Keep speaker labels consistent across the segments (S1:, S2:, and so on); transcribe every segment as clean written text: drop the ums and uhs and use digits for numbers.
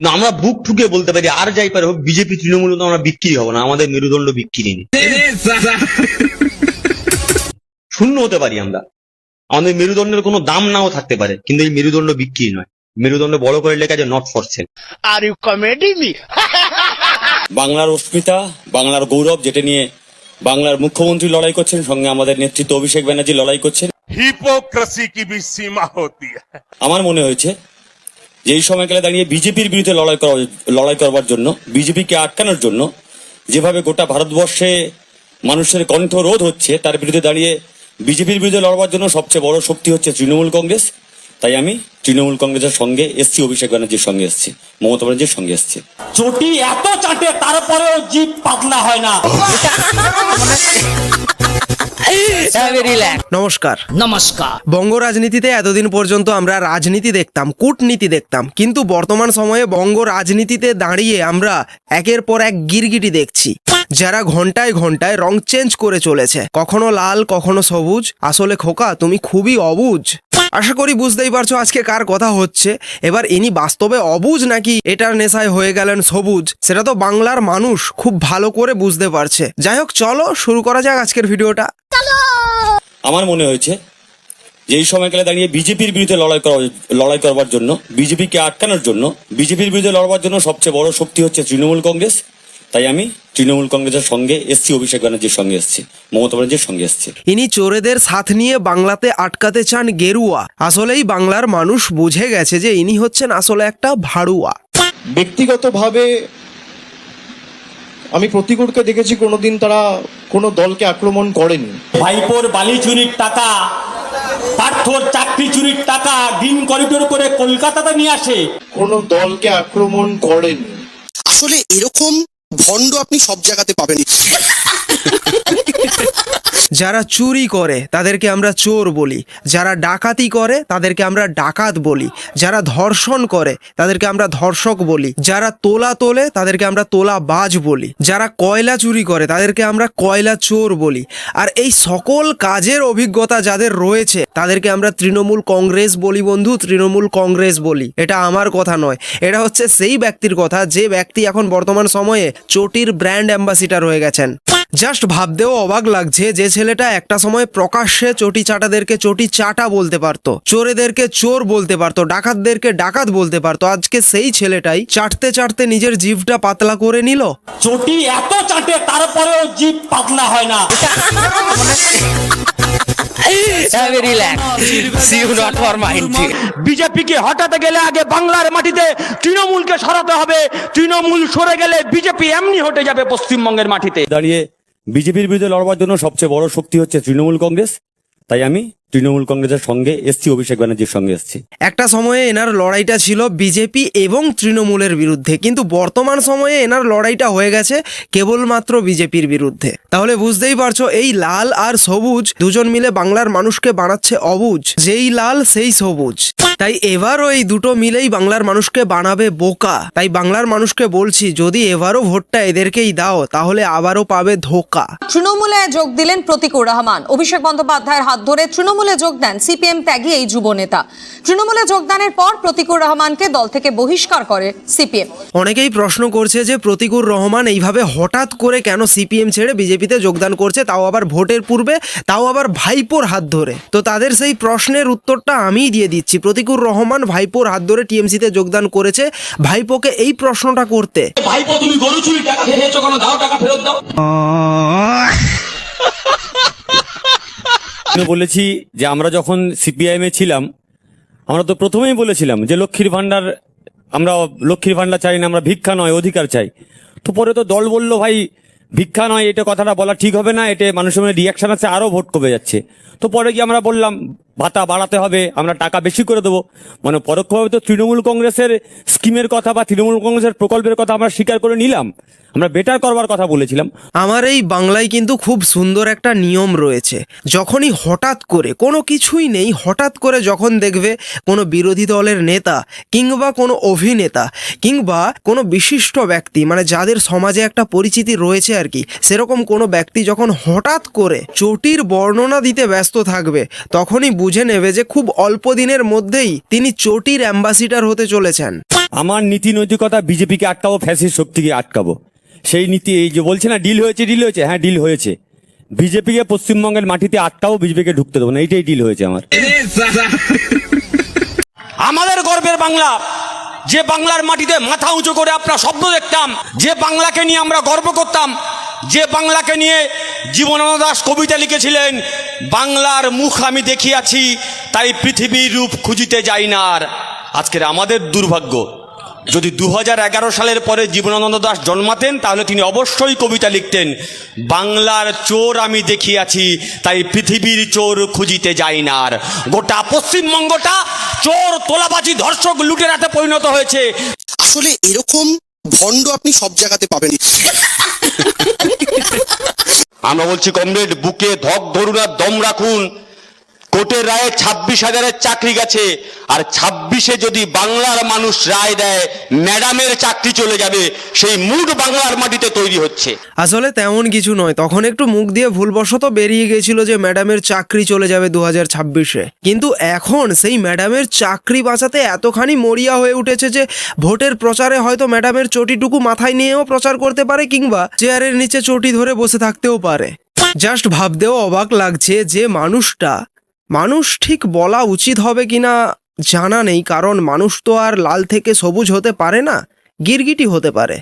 S1: না, আমরা বুক ঠুকে বলতে পারি আর যাই পারে হোক, বিজেপি তৃণমূল তো আমরা বিক্রি হবো না, আমাদের মেরুদণ্ড বিক্রি নেই। শূন্য হতে পারি আমরা, আমাদের মেরুদণ্ডের কোনো দাম নাও থাকতে পারে, কিন্তু এই মেরুদণ্ড বিক্রি নয়। মেরুদণ্ড বড় করে লেখা আছে not for sale.
S2: Are you comedy me?
S3: বাংলার অস্মিতা, বাংলার গৌরব, যেটা নিয়ে বাংলার মুখ্যমন্ত্রী লড়াই করছেন, সঙ্গে আমাদের নেতৃত্ব অভিষেক ব্যানার্জি লড়াই করছেন।
S2: হিপোক্রেসি কি भी सीमा होती है।
S3: আমার মনে হয়েছে যে এই সময়কালে দাঁড়িয়ে বিজেপির বিরুদ্ধে লড়াই করবার জন্য, বিজেপিকে আটকানোর জন্য, যেভাবে গোটা ভারতবর্ষে মানুষের কণ্ঠ রোধ হচ্ছে, তার বিরুদ্ধে দাঁড়িয়ে বিজেপির বিরুদ্ধে লড়বার জন্য সবচেয়ে বড় শক্তি হচ্ছে তৃণমূল কংগ্রেস। তাই আমি তৃণমূল কংগ্রেসের সঙ্গে এসছি, অভিষেক ব্যানার্জির সঙ্গে এসছি, মমতা ব্যানার্জির সঙ্গে এসছি।
S4: চটি এত চাটে তারপরেও জিভ পাতলা হয় না।
S5: নমস্কার।
S6: নমস্কার।
S5: বঙ্গ রাজনীতিতে এতদিন পর্যন্ত আমরা রাজনীতি দেখতাম, কূটনীতি দেখতাম, কিন্তু বর্তমান সময়ে বঙ্গ রাজনীতিতে দাঁড়িয়ে আমরা একের পর এক গিরগিটি দেখছি, যারা ঘন্টায় ঘন্টায় রং চেঞ্জ করে চলেছে, কখনো লাল কখনো সবুজ। আসলে খোকা তুমি খুবই অবুঝ। আশা করি বুঝতেই পারছো আজকে কার কথা হচ্ছে। এবার ইনি বাস্তবে অবুঝ নাকি এটার নেশায় হয়ে গেলেন সবুজ, সেটা তো বাংলার মানুষ খুব ভালো করে বুঝতে পারছে। যাই হোক, চলো শুরু করা যাক আজকের ভিডিওটা।
S3: আমার মনে হয়েছে যে এই সময়কালে দাঁড়িয়ে বিজেপির বিরুদ্ধে লড়াই করবার জন্য, বিজেপিকে আটকানোর জন্য, বিজেপির বিরুদ্ধে লড়বার জন্য সবচেয়ে বড় শক্তি হচ্ছে তৃণমূল কংগ্রেস। তাই আমি তৃণমূল কংগ্রেসের সঙ্গে এসছি, অভিষেক ব্যানার্জির সঙ্গে এসছি, মমতা ব্যানার্জির সঙ্গে এসছি।
S5: ইনি চোরেদের সাথ নিয়ে বাংলাতে আটকাতে চান গেরুয়া। আসলেই বাংলার মানুষ বুঝে গেছে যে ইনি হচ্ছেন আসলে একটা ভাড়ুয়া।
S7: ব্যক্তিগতভাবে আমি প্রতিকূলকে দেখেছি, কোনোদিন তারা কোনো দলকে আক্রমণ করেনি।
S4: ভাইপোর বালি চুরির টাকা, পার্থর চাকরি চুরির টাকা গ্রিন করিডোর করে কলকাতাতে নিয়ে আসে।
S7: কোনো দলকে আক্রমণ করেনি।
S8: আসলে এরকম ভণ্ড আপনি সব জায়গাতে পাবেন।
S5: যারা চুরি করে তাদেরকে আমরা চোর বলি, যারা ডাকাতি করে তাদেরকে আমরা ডাকাত বলি, যারা ধর্ষণ করে তাদেরকে আমরা ধর্ষক বলি, যারা তোলা তোলে তাদেরকে আমরা তোলাবাজ বলি, যারা কয়লা চুরি করে তাদেরকে আমরা কয়লা চোর বলি। আর এই সকল কাজের অভিজ্ঞতা যাদের রয়েছে তাদেরকে আমরা তৃণমূল কংগ্রেস বলি বন্ধু, তৃণমূল কংগ্রেস বলি। এটা আমার কথা নয়, এটা হচ্ছে সেই ব্যক্তির কথা যে ব্যক্তি এখন বর্তমান সময়ে চটির ব্র্যান্ড অ্যাম্বাসিডার হয়ে গেছেন। জাস্ট ভাবতেও অবাক লাগছে যে ছেলেটা একটা সময় প্রকাশ্যে চটি চাটাদেরকে চটি চাটা বলতে পারতো, চোরেদেরকে চোর বলতে পারতো, ডাকাতদেরকে ডাকাত বলতে পারতো, আজকে সেই ছেলেটাই চাটতে চাটতে নিজের জিভটা পাতলা করে নিল।
S4: চটি এত চাটে তারপরেও জিভ পাতলা হয় না। বিজেপিকে হটাতে গেলে আগে বাংলার মাটিতে তৃণমূলকে সরাতে হবে, তৃণমূল সরে গেলে বিজেপি এমনি হটে যাবে পশ্চিমবঙ্গের মাটিতে।
S3: দাঁড়িয়ে বিজেপির বিরুদ্ধে লড়বার জন্য সবচেয়ে বড় শক্তি হচ্ছে তৃণমূল কংগ্রেস। তাই আমি তৃণমূল কংগ্রেসের সঙ্গে এসছি, অভিষেক ব্যানার্জির সঙ্গে এসছি।
S5: একটা সময়ে এনার লড়াইটা ছিল বিজেপি এবং তৃণমূলের বিরুদ্ধে, কিন্তু বর্তমান সময়ে এনার লড়াইটা হয়ে গেছে কেবলমাত্র বিজেপির বিরুদ্ধে। তাহলে বুঝতেই পারছো এই লাল আর সবুজ দুজন মিলে বাংলার মানুষকে বানাচ্ছে অবুঝ। যেই লাল সেই সবুজ। তাই এবারও এই দুটো মিলেই বাংলার মানুষকে বানাবে বোকা। তাই বাংলার মানুষকে বলছি, যদি এবারও ভোটটা এদেরকেই দাও তাহলে আবারও পাবে ধোকা।
S9: তৃণমূলে যোগ দিলেন প্রতীকুর রহমান। অভিষেক বন্দ্যোপাধ্যায়ের হাত ধরে তৃণমূলে যোগ দেন সিপিএম ত্যাগী এই যুব নেতা। তৃণমূলে যোগদানের পর প্রতীকুর রহমানকে দল থেকে বহিষ্কার করে সিপিএম।
S5: অনেকেই প্রশ্ন করছে যে প্রতীকুর রহমান এইভাবে হঠাৎ করে কেন সিপিএম ছেড়ে বিজেপিতে যোগদান করছে, তাও আবার ভোটের পূর্বে, তাও আবার ভাইপোর হাত ধরে। তো তাদের সেই প্রশ্নের উত্তরটা আমিই দিয়ে দিচ্ছি। প্রতীকুর রহমান ভাইপোর হাত ধরে টিএমসিতে যোগদান করেছে ভাইপোকে এই প্রশ্নটা করতে।
S4: ভাইপো তুমি গরু চুরি টাকা খেয়েছো, কোনো দাও টাকা ফেরত দাও।
S3: বলেছি যে আমরা যখন সিপিআইএম এ ছিলাম, আমরা তো প্রথমেই বলেছিলাম যে লক্ষ্মীর ভান্ডার, আমরা লক্ষ্মীর ভান্ডার চাই না, আমরা ভিক্ষা নয় অধিকার চাই। তো পরে তো দল বলল ভাই ভিক্ষা নয়, এটা কথাটা বলা ঠিক হবে না, এটা মানুষের মধ্যে রিয়াকশন আছে, আরো ভোট কমে যাচ্ছে। তো পরে গিয়ে আমরা বললাম ভাতা বাড়াতে হবে, আমরা টাকা বেশি করে দেবো। মানে পরোক্ষভাবে তো তৃণমূল কংগ্রেসের স্কিমের কথা বা তৃণমূল কংগ্রেসের প্রকল্পের কথা আমরা স্বীকার করে নিলাম, আমরা বেটার করবার কথা বলেছিলাম।
S5: আমার এই বাংলায় কিন্তু খুব সুন্দর একটা নিয়ম রয়েছে। যখনই হঠাৎ করে কোনো কিছুই নেই, হঠাৎ করে যখন দেখবে কোনো বিরোধী দলের নেতা কিংবা কোনো অভিনেতা কিংবা কোনো বিশিষ্ট ব্যক্তি, মানে যাদের সমাজে একটা পরিচিতি রয়েছে আর কি, সেরকম কোনো ব্যক্তি যখন হঠাৎ করে চটির বর্ণনা দিতে ব্যস্ত থাকবে, তখনই বুঝে নেবে যে খুব অল্প দিনের মধ্যেই তিনি চটির অ্যাম্বাসিডার হতে চলেছেন।
S3: আমার নীতি নৈতিকতা বিজেপিকে আটকাবো, ফ্যাসিস্ট শক্তিকে আটকাবো, সেই নীতি। এই যে বলছে না ডিল হয়েছে, হ্যাঁ ডিল হয়েছে। বিজেপিকে পশ্চিমবঙ্গের মাটিতে আটকাবো, বিজেপিকে ঢুকতে দেবো না, এইটাই ডিল হয়েছে আমার।
S4: আমাদের গর্বের বাংলা, যে বাংলার মাটিতে মাথা উঁচু করে আমরা স্বপ্ন দেখতাম, যে বাংলাকে নিয়ে আমরা গর্ব করতাম, যে বাংলাকে নিয়ে জীবনানন্দ দাশ কবিতা লিখেছিলেন, বাংলার মুখ আমি দেখিয়াছি তাই পৃথিবীর রূপ খুঁজিতে যাই না আর। আজকের আমাদের দুর্ভাগ্য, যদি 2011 সালের পরে জীবনানন্দ দাশ জন্মাতেন তাহলে তিনি অবশ্যই কবিতা লিখতেন, বাংলার চোর আমি দেখিয়াছি তাই পৃথিবীর চোর খুঁজিতে যাই না আর। গোটা পশ্চিমবঙ্গটা চোর, তোলাবাজি, ধর্ষক, লুটেরাতে পরিণত হয়েছে।
S8: আসলে এরকম ভণ্ড আপনি সব জায়গাতে পাবেন।
S1: আমরা বলছি কমরেড, বুকে ধক ধরুন আর দম রাখুন। কোর্টের রায়ে 26,000-এর চাকরি গেছে, আর 26-এ যদি বাংলার মানুষ রায় দেয় ম্যাডামের চাকরি চলে যাবে, সেই মুড বাংলার মাটিতে তৈরি হচ্ছে।
S5: আসলে তেমন কিছু নয়, তখন একটু মুখ দিয়ে ভুলবশত বেরিয়ে গেছিল যে ম্যাডামের চাকরি চলে যাবে 2026-এ। কিন্তু এখন সেই ম্যাডামের চাকরি বাঁচাতে এতখানি মরিয়া হয়ে উঠেছে যে ভোটের প্রচারে হয়তো ম্যাডামের চটিটুকু মাথায় নিয়েও প্রচার করতে পারে, কিংবা চেয়ারের নিচে চটি ধরে বসে থাকতেও পারে। জাস্ট ভাবতেও অবাক লাগছে যে মানুষ ঠিক বলা উচিত হবে কিনা জানা নেই, কারণ মানুষ তো আর লাল থেকে সবুজ হতে পারে না, গিরগিটি হতে পারে।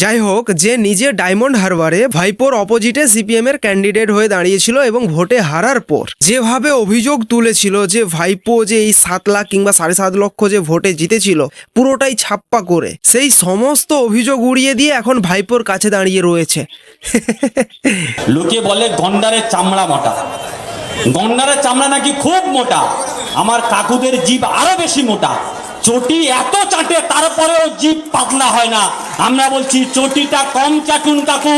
S5: যাই হোক, যে নিজে ডায়মন্ড হারবারে ভাইপোর অপোজিটে সিপিএম এর ক্যান্ডিডেট হয়ে দাঁড়িয়েছিল এবং ভোটে হারার পর যেভাবে অভিযোগ তুলেছিল যে ভাইপো যে এই 7 লাখ কিংবা 7.5 লক্ষ যে ভোটে জিতেছিল পুরোটাই ছাপ্পা করে, সেই সমস্ত অভিযোগ উড়িয়ে দিয়ে এখন ভাইপোর কাছে দাঁড়িয়ে রয়েছে।
S4: লোকে বলে গন্ডারের চামড়া মোটা, গন্ডারের চামড়া নাকি খুব মোটা। আমার কাকুদের জিভ আরো বেশি মোটা, চটি এত চাটে তারপরেও জিভ পাতলা হয় না। আমরা বলছি চটিটা কম চাটুন কাকু।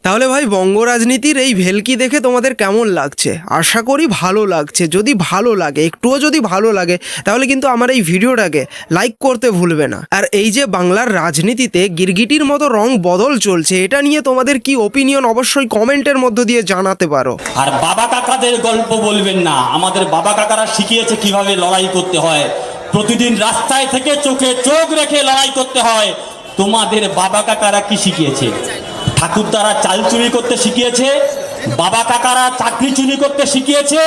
S5: তাহলে ভাই, বঙ্গ রাজনীতির এই ভেলকি দেখে তোমাদের কেমন লাগছে? আশা করি ভালো লাগছে। যদি ভালো লাগে, একটুও যদি ভালো লাগে, তাহলে কিন্তু আমার এই ভিডিওটাকে লাইক করতে ভুলবে না। আর এই যে বাংলার রাজনীতিতে গিরগিটির মতো রং বদল চলছে, এটা নিয়ে তোমাদের কি ওপিনিয়ন অবশ্যই কমেন্টের মধ্য দিয়ে জানাতে পারো।
S4: আর বাবা কাকাদের গল্প বলবেন না, আমাদের বাবা কাকারা শিখিয়েছে কিভাবে লড়াই করতে হয়। প্রতিদিন রাস্তায় থেকে চোখে চোখ রেখে লড়াই করতে হয়। তোমাদের বাবা কাকারা কি শিখিয়েছে? ঠাকুরদারা চাল চুরি করতে শিখিয়েছে, বাবা কাকারা চাকরি চুরি করতে শিখিয়েছে,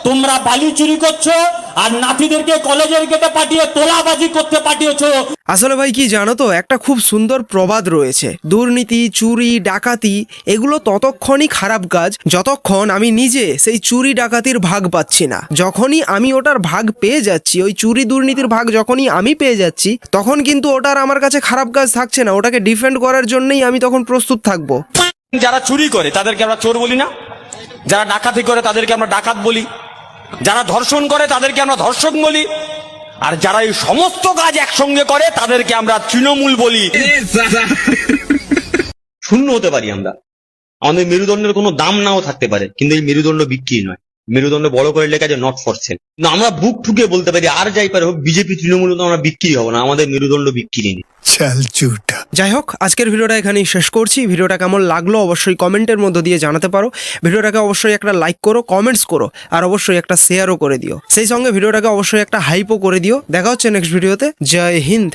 S4: তোমরা বালি চুরি করছো আর নাতিদেরকে কলেজের গেটে পাঠিয়ে তোলাবাজি করতে পাঠিয়েছো।
S5: আসলে ভাই কি জানো তো, একটা খুব সুন্দর প্রবাদ রয়েছে, দুর্নীতি, চুরি, ডাকাতি এগুলো ততক্ষণই খারাপ কাজ যতক্ষণ আমি নিজে সেই চুরি ডাকাতির ভাগ পাচ্ছি না। যখনই আমি ওটার ভাগ পেয়ে যাচ্ছি, ওই চুরি দুর্নীতির ভাগ যখনই আমি পেয়ে যাচ্ছি, তখন কিন্তু ওটার আমার কাছে খারাপ কাজ থাকছে না। ওটাকে ডিফেন্ড করার জন্যই আমি তখন প্রস্তুত থাকবো।
S4: যারা চুরি করে তাদেরকে আমরা চোর বলি না, যারা ডাকাতি করে তাদেরকে আমরা ডাকাত বলি, যারা ধর্ষণ করে তাদেরকে আমরা ধর্ষক বলি, আর যারা এই সমস্ত কাজ একসঙ্গে করে তাদেরকে আমরা তৃণমূল বলি।
S1: শূন্য হতে পারি আমরা, আমাদের মেরুদণ্ডের কোনো দাম নাও থাকতে পারে, কিন্তু এই মেরুদণ্ড বিক্রি নয়। মেরুদণ্ড বড় করে লেখা আছে নট ফর সেল। কিন্তু আমরা বুক ঠুকে বলতে পারি, আর যাই পারে হোক, বিজেপি তৃণমূল তো আমরা বিক্রি হবো না, আমাদের মেরুদণ্ড বিক্রি নেই।
S5: যাই হোক, আজকের ভিডিওটা এখানেই শেষ করছি। ভিডিওটা কেমন লাগলো অবশ্যই কমেন্টের মধ্যে দিয়ে জানাতে পারো। ভিডিওটাকে অবশ্যই একটা লাইক করো, কমেন্টস করো, আর অবশ্যই একটা শেয়ারও করে দিও। সেই সঙ্গে ভিডিওটাকে অবশ্যই একটা হাইপও করে দিও। দেখা হচ্ছে নেক্সট ভিডিওতে। জয় হিন্দ।